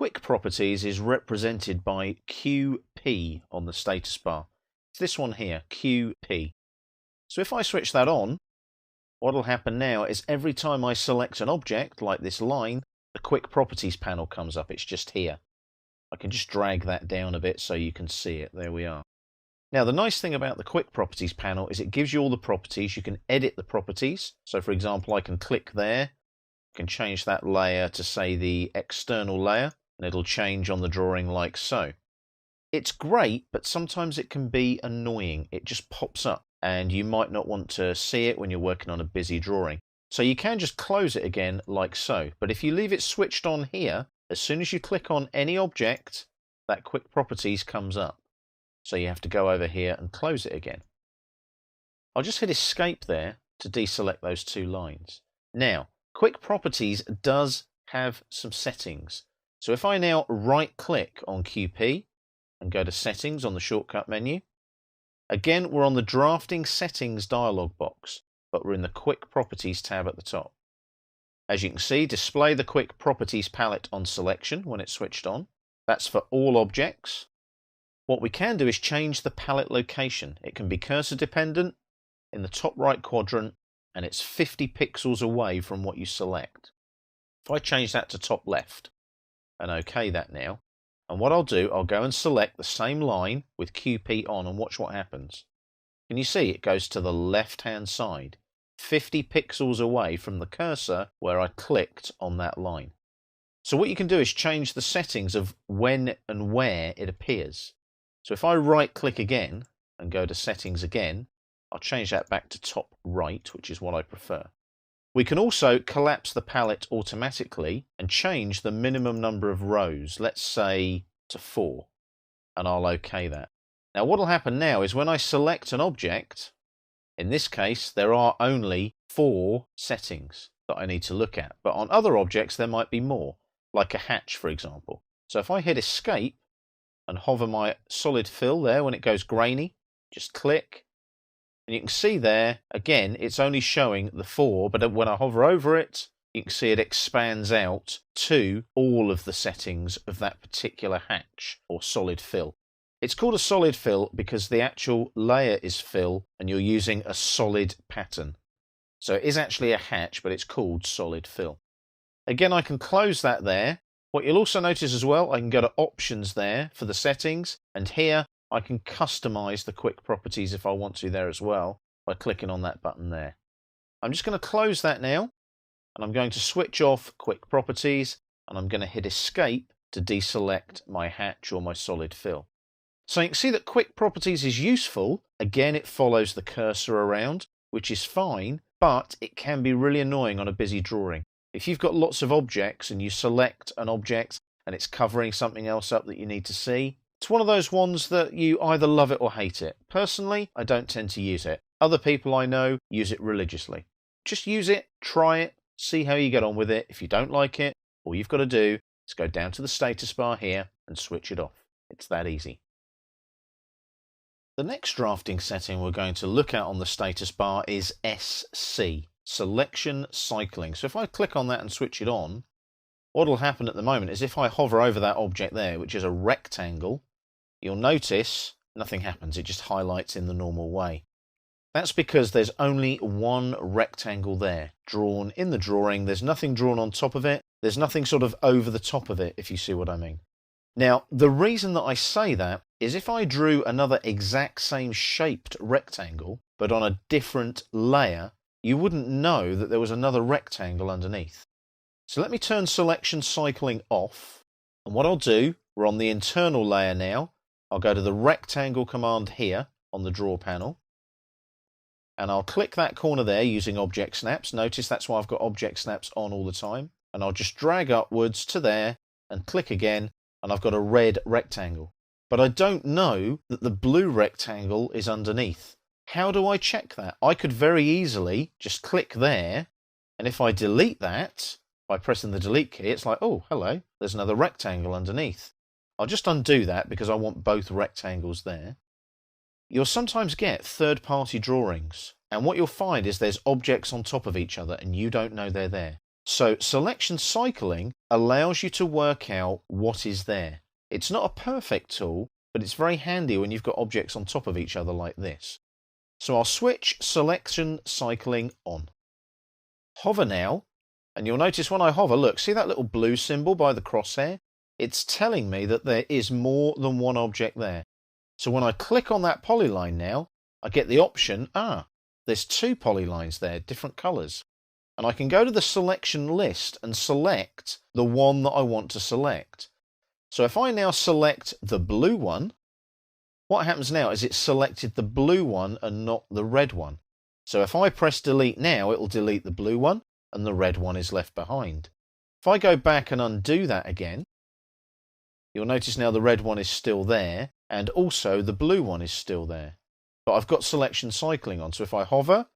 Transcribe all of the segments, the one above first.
quick properties is represented by QP on the status bar. It's this one here, QP. So if I switch that on, what will happen now is every time I select an object, like this line, the quick properties panel comes up. It's just here. I can just drag that down a bit so you can see it. There we are. Now, the nice thing about the quick properties panel is it gives you all the properties. You can edit the properties. So for example, I can click there, I can change that layer to say the external layer, and it'll change on the drawing like so. It's great, but sometimes it can be annoying. It just pops up and you might not want to see it when you're working on a busy drawing. So you can just close it again like so. But if you leave it switched on here, as soon as you click on any object, that quick properties comes up. So you have to go over here and close it again. I'll just hit escape there to deselect those two lines. Now, quick properties does have some settings. So if I now right click on QP and go to settings on the shortcut menu, again we're on the drafting settings dialog box, but we're in the quick properties tab at the top. As you can see, display the quick properties palette on selection when it's switched on. That's for all objects. What we can do is change the palette location. It can be cursor dependent in the top right quadrant, and it's 50 pixels away from what you select. If I change that to top left and OK that now, and what I'll do, I'll go and select the same line with QP on and watch what happens. Can you see it goes to the left hand side, 50 pixels away from the cursor where I clicked on that line. So what you can do is change the settings of when and where it appears. So if I right click again and go to settings again, I'll change that back to top right, which is what I prefer. We can also collapse the palette automatically and change the minimum number of rows, let's say to 4, and I'll OK that. Now what will happen now is when I select an object, in this case there are only 4 settings that I need to look at, but on other objects there might be more, like a hatch for example. So if I hit escape and hover my solid fill there when it goes grainy, just click, and you can see there, again, it's only showing the 4, but when I hover over it, you can see it expands out to all of the settings of that particular hatch or solid fill. It's called a solid fill because the actual layer is fill and you're using a solid pattern. So it is actually a hatch, but it's called solid fill. Again, I can close that there. What you'll also notice as well, I can go to options there for the settings, and here I can customize the quick properties if I want to there as well by clicking on that button there. I'm just going to close that now, and I'm going to switch off quick properties, and I'm going to hit escape to deselect my hatch or my solid fill. So you can see that quick properties is useful. Again, it follows the cursor around, which is fine, but it can be really annoying on a busy drawing. If you've got lots of objects and you select an object and it's covering something else up that you need to see, it's one of those ones that you either love it or hate it. Personally, I don't tend to use it. Other people I know use it religiously. Just use it, try it, see how you get on with it. If you don't like it, all you've got to do is go down to the status bar here and switch it off. It's that easy. The next drafting setting we're going to look at on the status bar is SC. Selection cycling. So if I click on that and switch it on, what will happen at the moment is if I hover over that object there, which is a rectangle, you'll notice nothing happens. It just highlights in the normal way. That's because there's only one rectangle there drawn in the drawing. There's nothing drawn on top of it. There's nothing sort of over the top of it, if you see what I mean. Now, the reason that I say that is if I drew another exact same shaped rectangle, but on a different layer, you wouldn't know that there was another rectangle underneath. So let me turn selection cycling off. And what I'll do, we're on the internal layer now. I'll go to the rectangle command here on the draw panel. And I'll click that corner there using object snaps. Notice that's why I've got object snaps on all the time. And I'll just drag upwards to there and click again. And I've got a red rectangle. But I don't know that the blue rectangle is underneath. How do I check that? I could very easily just click there, and if I delete that by pressing the delete key, it's like, oh, hello, there's another rectangle underneath. I'll just undo that because I want both rectangles there. You'll sometimes get third-party drawings, and what you'll find is there's objects on top of each other and you don't know they're there. So selection cycling allows you to work out what is there. It's not a perfect tool, but it's very handy when you've got objects on top of each other like this. So I'll switch selection cycling on. Hover now, and you'll notice when I hover, look, see that little blue symbol by the crosshair? It's telling me that there is more than one object there. So when I click on that polyline now, I get the option, there's 2 polylines there, different colours. And I can go to the selection list and select the one that I want to select. So if I now select the blue one, what happens now is it's selected the blue one and not the red one. So if I press delete now, it will delete the blue one and the red one is left behind. If I go back and undo that again, you'll notice now the red one is still there and also the blue one is still there. But I've got selection cycling on, so if I hover,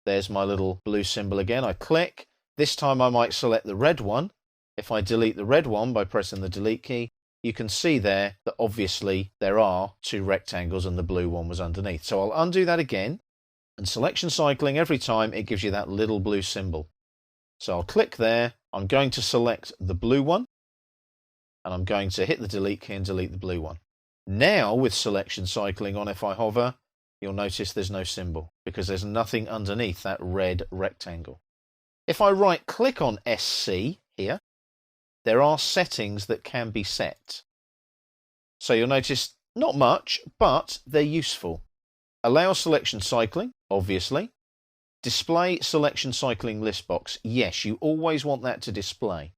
there's my little blue symbol again. I click. This time I might select the red one. If I delete the red one by pressing the delete key, you can see there that obviously there are 2 rectangles and the blue one was underneath. So I'll undo that again, and selection cycling, every time it gives you that little blue symbol. So I'll click there. I'm going to select the blue one, and I'm going to hit the delete key and delete the blue one. Now with selection cycling on, if I hover, you'll notice there's no symbol because there's nothing underneath that red rectangle. If I right click on SC here, there are settings that can be set. So you'll notice not much, but they're useful. Allow selection cycling, obviously. Display selection cycling list box. Yes, you always want that to display.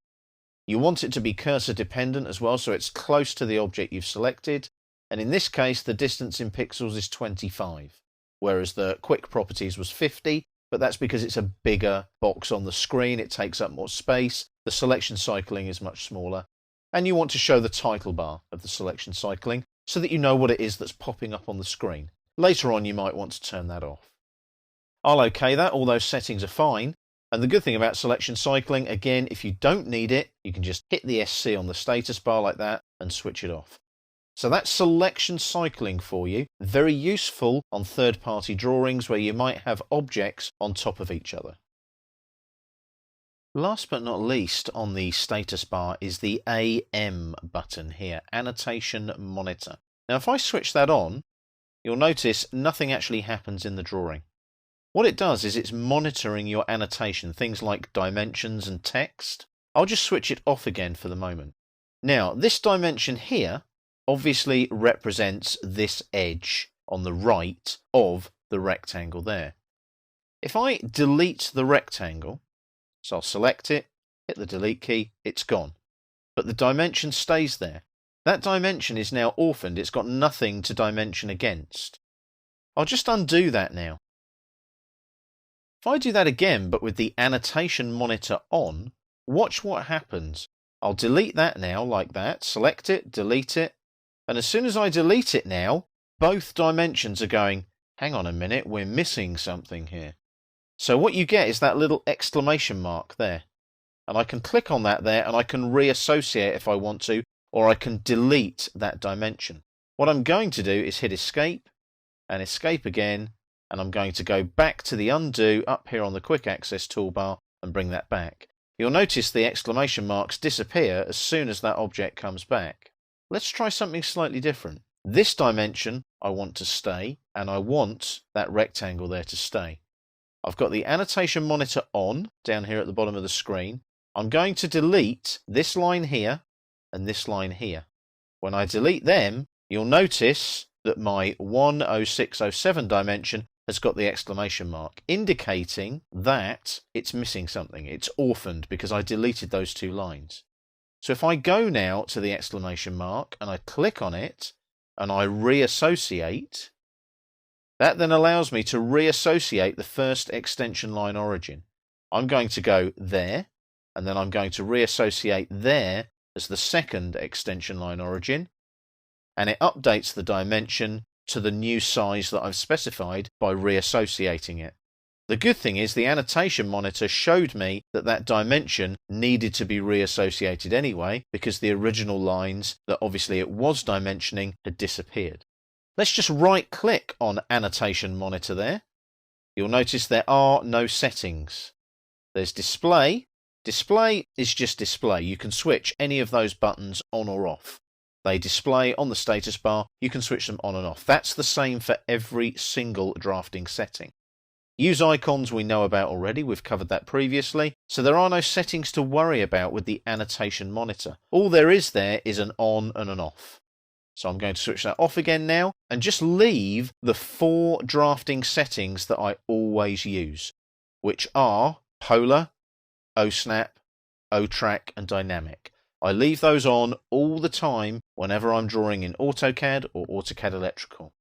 You want it to be cursor dependent as well, so it's close to the object you've selected. And in this case, the distance in pixels is 25, whereas the quick properties was 50, but that's because it's a bigger box on the screen. It takes up more space. The selection cycling is much smaller. And you want to show the title bar of the selection cycling so that you know what it is that's popping up on the screen. Later on, you might want to turn that off. I'll OK that. All those settings are fine. And the good thing about selection cycling, again, if you don't need it, you can just hit the SC on the status bar like that and switch it off. So that's selection cycling for you. Very useful on third-party drawings where you might have objects on top of each other. Last but not least on the status bar is the AM button here, Annotation Monitor. Now if I switch that on, you'll notice nothing actually happens in the drawing. What it does is it's monitoring your annotation, things like dimensions and text. I'll just switch it off again for the moment. Now, this dimension here obviously represents this edge on the right of the rectangle there. If I delete the rectangle, so I'll select it, hit the delete key, it's gone. But the dimension stays there. That dimension is now orphaned, it's got nothing to dimension against. I'll just undo that now. If I do that again, but with the annotation monitor on, watch what happens. I'll delete that now, like that, select it, delete it, and as soon as I delete it now, both dimensions are going, hang on a minute, we're missing something here. So what you get is that little exclamation mark there. And I can click on that there, and I can reassociate if I want to, or I can delete that dimension. What I'm going to do is hit escape, and escape again, and I'm going to go back to the undo up here on the quick access toolbar and bring that back. You'll notice the exclamation marks disappear as soon as that object comes back. Let's try something slightly different. This dimension I want to stay, and I want that rectangle there to stay. I've got the annotation monitor on down here at the bottom of the screen. I'm going to delete this line here and this line here. When I delete them, you'll notice that my 10607 dimension has got the exclamation mark, indicating that it's missing something. It's orphaned because I deleted those 2 lines. So if I go now to the exclamation mark and I click on it and I reassociate, that then allows me to reassociate the first extension line origin. I'm going to go there, and then I'm going to reassociate there as the second extension line origin, and it updates the dimension to the new size that I've specified by reassociating it. The good thing is the annotation monitor showed me that that dimension needed to be reassociated anyway because the original lines that obviously it was dimensioning had disappeared. Let's just right click on annotation monitor there. You'll notice there are no settings. There's display, Display is just display. You can switch any of those buttons on or off. They display on the status bar. You can switch them on and off. That's the same for every single drafting setting. Use icons we know about already. We've covered that previously. So there are no settings to worry about with the annotation monitor. All there is an on and an off. So I'm going to switch that off again now and just leave the 4 drafting settings that I always use, which are Polar, OSnap, OTrack and Dynamic. I leave those on all the time whenever I'm drawing in AutoCAD or AutoCAD Electrical.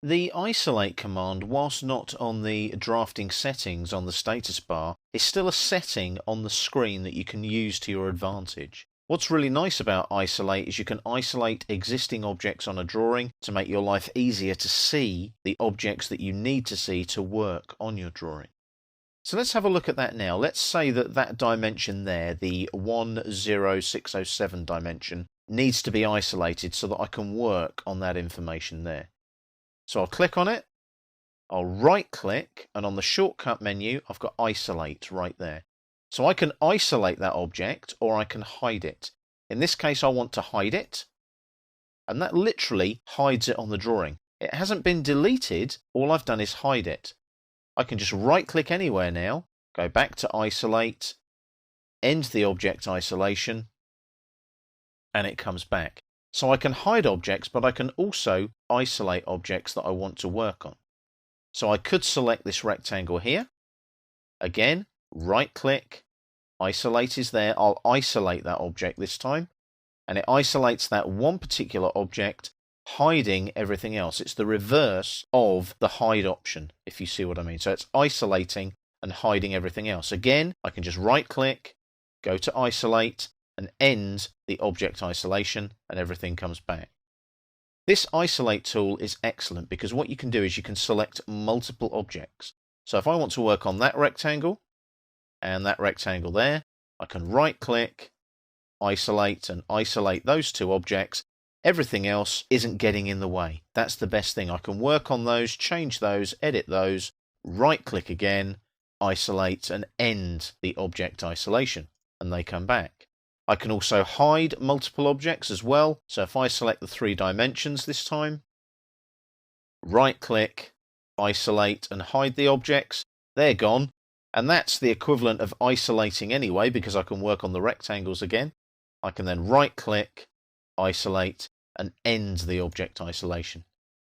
The isolate command, whilst not on the drafting settings on the status bar, is still a setting on the screen that you can use to your advantage. What's really nice about isolate is you can isolate existing objects on a drawing to make your life easier to see the objects that you need to see to work on your drawing. So let's have a look at that now. Let's say that dimension there, the 10607 dimension, needs to be isolated so that I can work on that information there. So I'll click on it, I'll right click, and on the shortcut menu I've got isolate right there. So I can isolate that object or I can hide it. In this case I want to hide it, and that literally hides it on the drawing. It hasn't been deleted, all I've done is hide it. I can just right click anywhere now, go back to isolate, end the object isolation, and it comes back. So I can hide objects, but I can also isolate objects that I want to work on. So I could select this rectangle here. Again, right click, isolate is there. I'll isolate that object this time, and it isolates that one particular object, hiding everything else. It's the reverse of the hide option, if you see what I mean. So it's isolating and hiding everything else. Again, I can just right click, go to isolate, and end the object isolation, and everything comes back. This isolate tool is excellent because what you can do is you can select multiple objects. So if I want to work on that rectangle and that rectangle there, I can right click, isolate, and isolate those 2 objects. Everything else isn't getting in the way. That's the best thing. I can work on those, change those, edit those, right click again, isolate, and end the object isolation, and they come back. I can also hide multiple objects as well. So if I select the 3 dimensions this time, right click, isolate, and hide the objects, they're gone. And that's the equivalent of isolating anyway, because I can work on the rectangles again. I can then right click, isolate, and end the object isolation.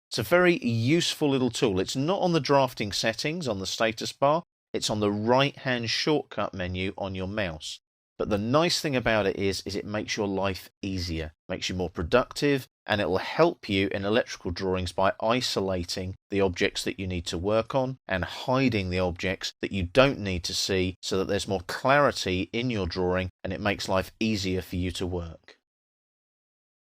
It's a very useful little tool. It's not on the drafting settings on the status bar. It's on the right hand shortcut menu on your mouse. But the nice thing about it is it makes your life easier, makes you more productive, and it will help you in electrical drawings by isolating the objects that you need to work on and hiding the objects that you don't need to see so that there's more clarity in your drawing and it makes life easier for you to work.